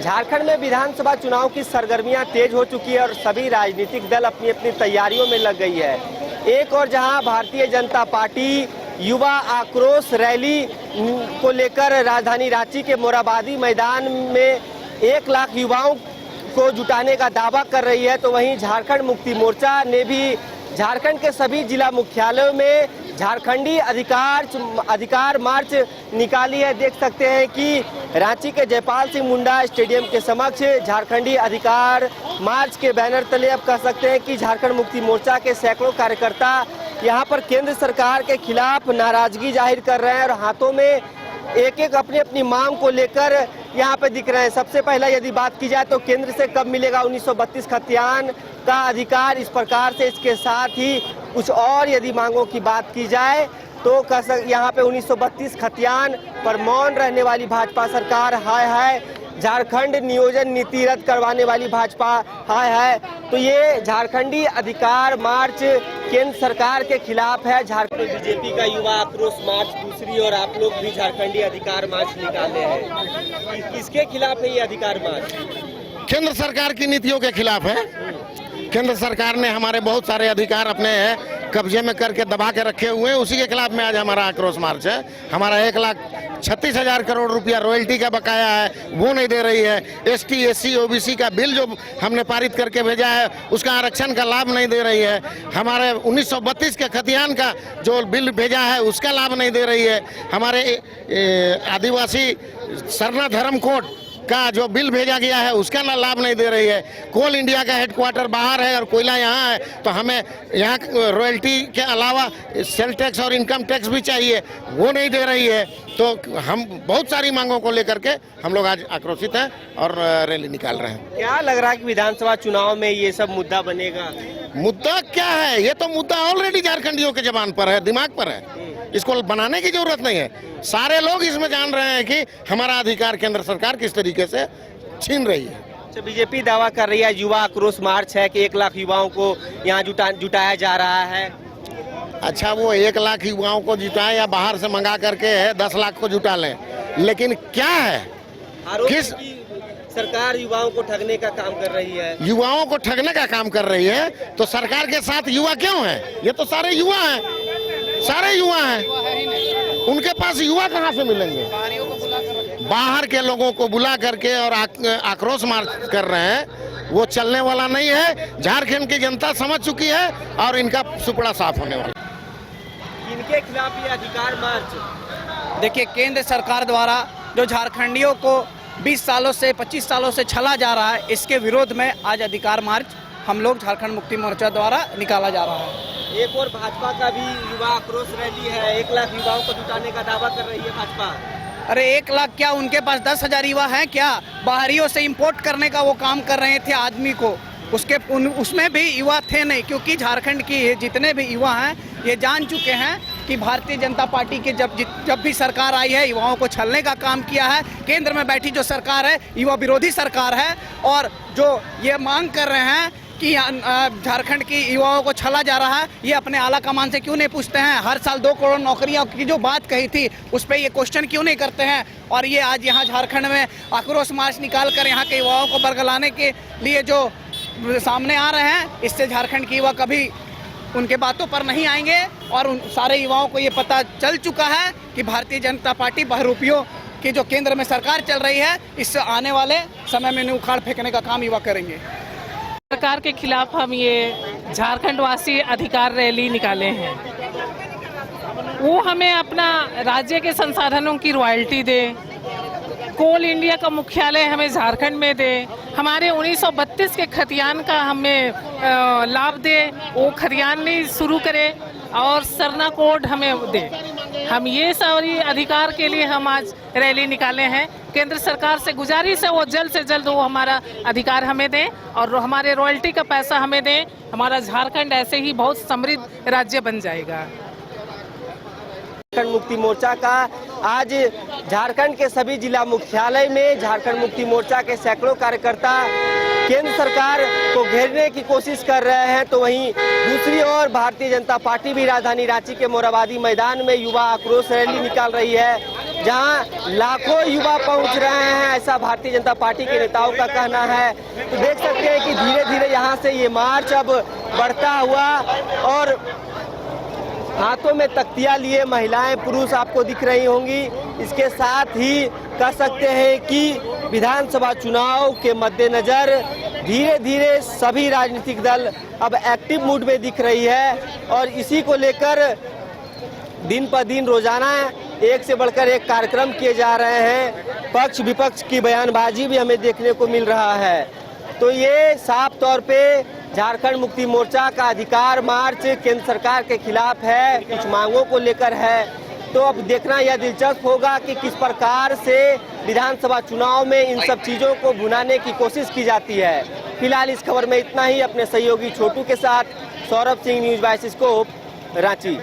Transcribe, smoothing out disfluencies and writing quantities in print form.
झारखंड में विधानसभा चुनाव की सरगर्मियां तेज हो चुकी है और सभी राजनीतिक दल अपनी अपनी तैयारियों में लग गई है। एक और जहां भारतीय जनता पार्टी युवा आक्रोश रैली को लेकर राजधानी रांची के मोरहाबादी मैदान में 1 लाख युवाओं को जुटाने का दावा कर रही है, तो वहीं झारखंड मुक्ति मोर्चा ने भी झारखंड के सभी जिला मुख्यालयों में झारखंडी अधिकार मार्च निकाली है। देख सकते हैं कि रांची के जयपाल सिंह मुंडा स्टेडियम के समक्ष झारखंडी अधिकार मार्च के बैनर तले अब कह सकते हैं कि झारखंड मुक्ति मोर्चा के सैकड़ों कार्यकर्ता यहां पर केंद्र सरकार के खिलाफ नाराजगी जाहिर कर रहे हैं और हाथों में एक एक अपनी अपनी मांग को लेकर यहाँ पे दिख रहे हैं। सबसे पहला यदि बात की जाए तो केंद्र से कब मिलेगा 1932 खतियान का अधिकार, इस प्रकार से इसके साथ ही कुछ और यदि मांगों की बात की जाए तो यहाँ पे 1932 खतियान पर मौन रहने वाली भाजपा सरकार हाय हाय, झारखंड नियोजन नीति रद्द करवाने वाली भाजपा हाय हाय। तो ये झारखंडी अधिकार मार्च केंद्र सरकार के खिलाफ है। झारखंड बीजेपी का युवा आक्रोश मार्च दूसरी और आप लोग भी झारखंडी अधिकार मार्च निकाले हैं, किसके खिलाफ है ये अधिकार मार्च? केंद्र सरकार की नीतियों के खिलाफ है। केंद्र सरकार ने हमारे बहुत सारे अधिकार अपने कब्जे में करके दबा के रखे हुए हैं, उसी के खिलाफ में आज हमारा आक्रोश मार्च है। हमारा 1,36,000 करोड़ रुपया रॉयल्टी का बकाया है, वो नहीं दे रही है। ST SC OBC का बिल जो हमने पारित करके भेजा है उसका आरक्षण का लाभ नहीं दे रही है। हमारे 1932 के खतियान का जो बिल भेजा है उसका लाभ नहीं दे रही है। हमारे आदिवासी सरना धर्म कोड का जो बिल भेजा गया है उसका लाभ नहीं दे रही है। कोल इंडिया का हेडक्वार्टर बाहर है और कोयला यहाँ है, तो हमें यहाँ रॉयल्टी के अलावा सेल टैक्स और इनकम टैक्स भी चाहिए, वो नहीं दे रही है। तो हम बहुत सारी मांगों को लेकर के हम लोग आज आक्रोशित हैं और रैली निकाल रहे हैं। क्या लग रहा है कि विधानसभा चुनाव में ये सब मुद्दा बनेगा? मुद्दा क्या है, ये तो मुद्दा ऑलरेडी झारखंडियों के जबान पर है, दिमाग पर है, इसको बनाने की जरूरत नहीं है। सारे लोग इसमें जान रहे हैं कि हमारा अधिकार केंद्र सरकार किस तरीके से छीन रही है। अच्छा, बीजेपी दावा कर रही है युवा आक्रोश मार्च है कि 1 लाख युवाओं को यहाँ जुटाया जा रहा है। अच्छा, वो 1 लाख युवाओं को जुटाए या बाहर से मंगा करके 10 लाख को जुटा लें, लेकिन क्या है, किस सरकार युवाओं को ठगने का काम कर रही है? युवाओं को ठगने का काम कर रही है तो सरकार के साथ युवा क्यों है? ये तो सारे युवा हैं, सारे युवा हैं, उनके पास युवा कहाँ से मिलेंगे? बाहर के लोगों को बुला करके और आक्रोश मार्च कर रहे हैं, वो चलने वाला नहीं है। झारखंड की जनता समझ चुकी है और इनका सुपड़ा साफ होने वाला। इनके खिलाफ ये अधिकार मार्च, देखिए, केंद्र सरकार द्वारा जो झारखंडियों को 20 सालों से 25 सालों से छला जा रहा है, इसके विरोध में आज अधिकार मार्च हम लोग झारखंड मुक्ति मोर्चा द्वारा निकाला जा रहा है। एक और भाजपा का भी युवा आक्रोश रैली है, 1 लाख युवाओं को जुटाने का दावा कर रही है भाजपा। अरे 1 लाख क्या, उनके पास 10,000 युवा हैं क्या? बाहरियों से इंपोर्ट करने का वो काम कर रहे थे आदमी को, उसमें भी युवा थे नहीं, क्योंकि झारखंड की जितने भी युवा हैं ये जान चुके हैं कि भारतीय जनता पार्टी की जब भी सरकार आई है युवाओं को छलने का काम किया है। केंद्र में बैठी जो सरकार है युवा विरोधी सरकार है, और जो ये मांग कर रहे हैं कि झारखंड की युवाओं को छला जा रहा है, ये अपने आला कमान से क्यों नहीं पूछते हैं? हर साल 2 करोड़ नौकरियों की जो बात कही थी उस पर ये क्वेश्चन क्यों नहीं करते हैं? और ये आज यहाँ झारखंड में आक्रोश मार्च निकाल कर यहाँ के युवाओं को बरगलाने के लिए जो सामने आ रहे हैं, इससे झारखंड के युवा कभी उनके बातों पर नहीं आएंगे। और उन सारे युवाओं को ये पता चल चुका है कि भारतीय जनता पार्टी बहुरूपियों की जो केंद्र में सरकार चल रही है, इससे आने वाले समय में उखाड़ फेंकने का काम युवा करेंगे। सरकार के खिलाफ हम ये झारखंड वासी अधिकार रैली निकाले हैं। वो हमें अपना राज्य के संसाधनों की रॉयल्टी दे, कोल इंडिया का मुख्यालय हमें झारखंड में दे, हमारे 1932 के खतियान का हमें लाभ दे, वो खतियान नहीं शुरू करे और सरना कोड हमें दे। हम ये सारी अधिकार के लिए हम आज रैली निकाले हैं। केंद्र सरकार से गुजारिश है वो जल्द से जल्द वो हमारा अधिकार हमें दें और हमारे रॉयल्टी का पैसा हमें दें। हमारा झारखंड ऐसे ही बहुत समृद्ध राज्य बन जाएगा। झारखंड मुक्ति मोर्चा का आज झारखंड के सभी जिला मुख्यालय में झारखंड मुक्ति मोर्चा के सैकड़ों कार्यकर्ता केंद्र सरकार को घेरने की कोशिश कर रहे हैं, तो वहीं दूसरी ओर भारतीय जनता पार्टी भी राजधानी रांची के मोरहाबादी मैदान में युवा आक्रोश रैली निकाल रही है। जहां लाखों युवा पहुंच रहे हैं, ऐसा भारतीय जनता पार्टी के नेताओं का कहना है। तो देख सकते हैं कि धीरे धीरे यहां से ये मार्च अब बढ़ता हुआ और हाथों में तख्तियां लिए महिलाएं पुरुष आपको दिख रही होंगी। इसके साथ ही कह सकते हैं कि विधानसभा चुनाव के मद्देनजर धीरे धीरे सभी राजनीतिक दल अब एक्टिव मूड में दिख रही है और इसी को लेकर दिन पर दिन रोजाना एक से बढ़कर एक कार्यक्रम किए जा रहे हैं। पक्ष विपक्ष की बयानबाजी भी हमें देखने को मिल रहा है। तो ये साफ तौर पे झारखंड मुक्ति मोर्चा का अधिकार मार्च केंद्र सरकार के खिलाफ है, कुछ मांगों को लेकर है। तो अब देखना यह दिलचस्प होगा कि किस प्रकार से विधानसभा चुनाव में इन सब चीजों को भुनाने की कोशिश की जाती है। फिलहाल इस खबर में इतना ही। अपने सहयोगी छोटू के साथ Saurabh Singh, news by scope, Ranchi.